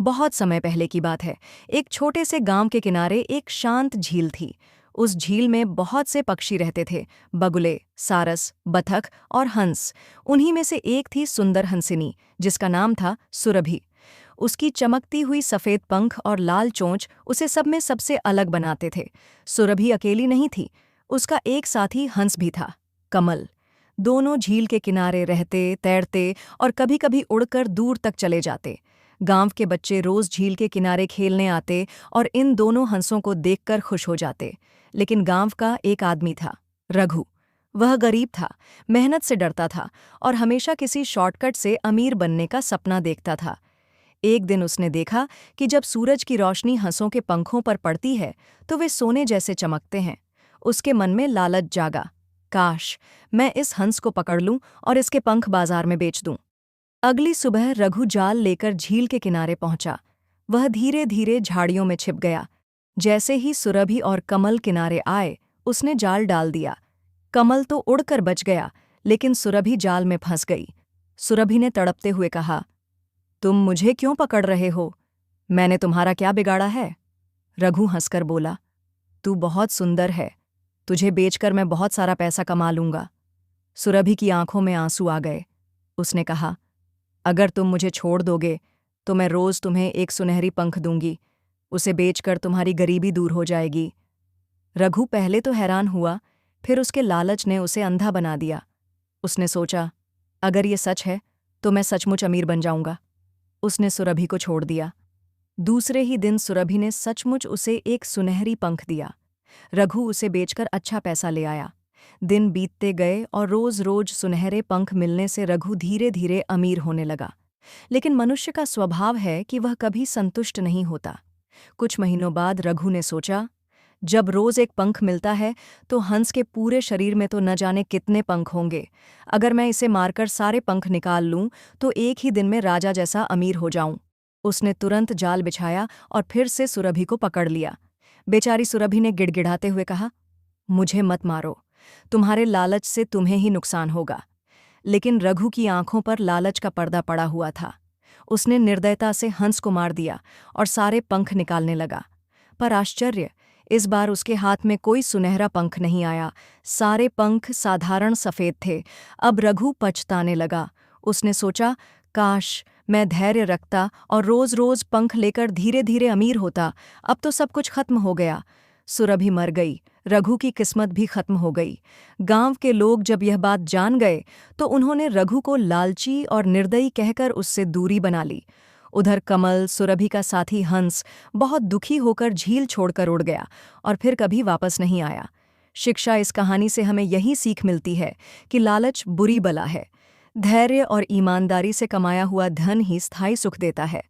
बहुत समय पहले की बात है। एक छोटे से गांव के किनारे एक शांत झील थी। उस झील में बहुत से पक्षी रहते थे। बगुले, सारस, बतख और हंस। उन्हीं में से एक थी सुंदर हंसिनी, जिसका नाम था सुरभि। उसकी चमकती हुई सफ़ेद पंख और लाल चोंच उसे सब में सबसे अलग बनाते थे। सुरभि अकेली नहीं थी, उसका एक साथी हंस भी था, कमल। दोनों झील के किनारे रहते, तैरते और कभी-कभी उड़कर दूर तक चले जाते। गांव के बच्चे रोज झील के किनारे खेलने आते और इन दोनों हंसों को देखकर खुश हो जाते। लेकिन गांव का एक आदमी था, रघु। वह गरीब था, मेहनत से डरता था और हमेशा किसी शॉर्टकट से अमीर बनने का सपना देखता था। एक दिन उसने देखा कि जब सूरज की रोशनी हंसों के पंखों पर पड़ती है तो वे सोने जैसे चमकते हैं। उसके मन में लालच जागा, काश मैं इस हंस को पकड़ लूं और इसके पंख बाजार में बेच दूं। अगली सुबह रघु जाल लेकर झील के किनारे पहुंचा। वह धीरे धीरे झाड़ियों में छिप गया। जैसे ही सुरभि और कमल किनारे आए, उसने जाल डाल दिया। कमल तो उड़कर बच गया, लेकिन सुरभि जाल में फंस गई। सुरभि ने तड़पते हुए कहा, तुम मुझे क्यों पकड़ रहे हो? मैंने तुम्हारा क्या बिगाड़ा है? रघु हंसकर बोला, तू बहुत सुंदर है, तुझे बेचकर मैं बहुत सारा पैसा कमा लूंगा। सुरभि की आंखों में आंसू आ गए। उसने कहा, अगर तुम मुझे छोड़ दोगे तो मैं रोज तुम्हें एक सुनहरी पंख दूंगी। उसे बेचकर तुम्हारी गरीबी दूर हो जाएगी। रघु पहले तो हैरान हुआ, फिर उसके लालच ने उसे अंधा बना दिया। उसने सोचा, अगर ये सच है तो मैं सचमुच अमीर बन जाऊंगा। उसने सुरभि को छोड़ दिया। दूसरे ही दिन सुरभि ने सचमुच उसे एक सुनहरी पंख दिया। रघु उसे बेचकर अच्छा पैसा ले आया। दिन बीतते गए और रोज रोज सुनहरे पंख मिलने से रघु धीरे धीरे अमीर होने लगा। लेकिन मनुष्य का स्वभाव है कि वह कभी संतुष्ट नहीं होता। कुछ महीनों बाद रघु ने सोचा, जब रोज एक पंख मिलता है तो हंस के पूरे शरीर में तो न जाने कितने पंख होंगे। अगर मैं इसे मारकर सारे पंख निकाल लूं तो एक ही दिन में राजा जैसा अमीर हो जाऊं। उसने तुरंत जाल बिछाया और फिर से सुरभि को पकड़ लिया। बेचारी सुरभि ने गिड़गिड़ाते हुए कहा, मुझे मत मारो, तुम्हारे लालच से तुम्हें ही नुकसान होगा। लेकिन रघु की आंखों पर लालच का पर्दा पड़ा हुआ था। उसने निर्दयता से हंस को मार दिया और सारे पंख निकालने लगा। पर आश्चर्य, इस बार उसके हाथ में कोई सुनहरा पंख नहीं आया। सारे पंख साधारण सफ़ेद थे। अब रघु पछताने लगा। उसने सोचा, काश मैं धैर्य रखता और रोज रोज पंख लेकर धीरे धीरे अमीर होता। अब तो सब कुछ खत्म हो गया। सुरभि मर गई, रघु की किस्मत भी खत्म हो गई। गांव के लोग जब यह बात जान गए तो उन्होंने रघु को लालची और निर्दयी कहकर उससे दूरी बना ली। उधर कमल, सुरभि का साथी हंस, बहुत दुखी होकर झील छोड़कर उड़ गया और फिर कभी वापस नहीं आया। शिक्षा इस कहानी से हमें यही सीख मिलती है कि लालच बुरी बला है। धैर्य और ईमानदारी से कमाया हुआ धन ही स्थायी सुख देता है।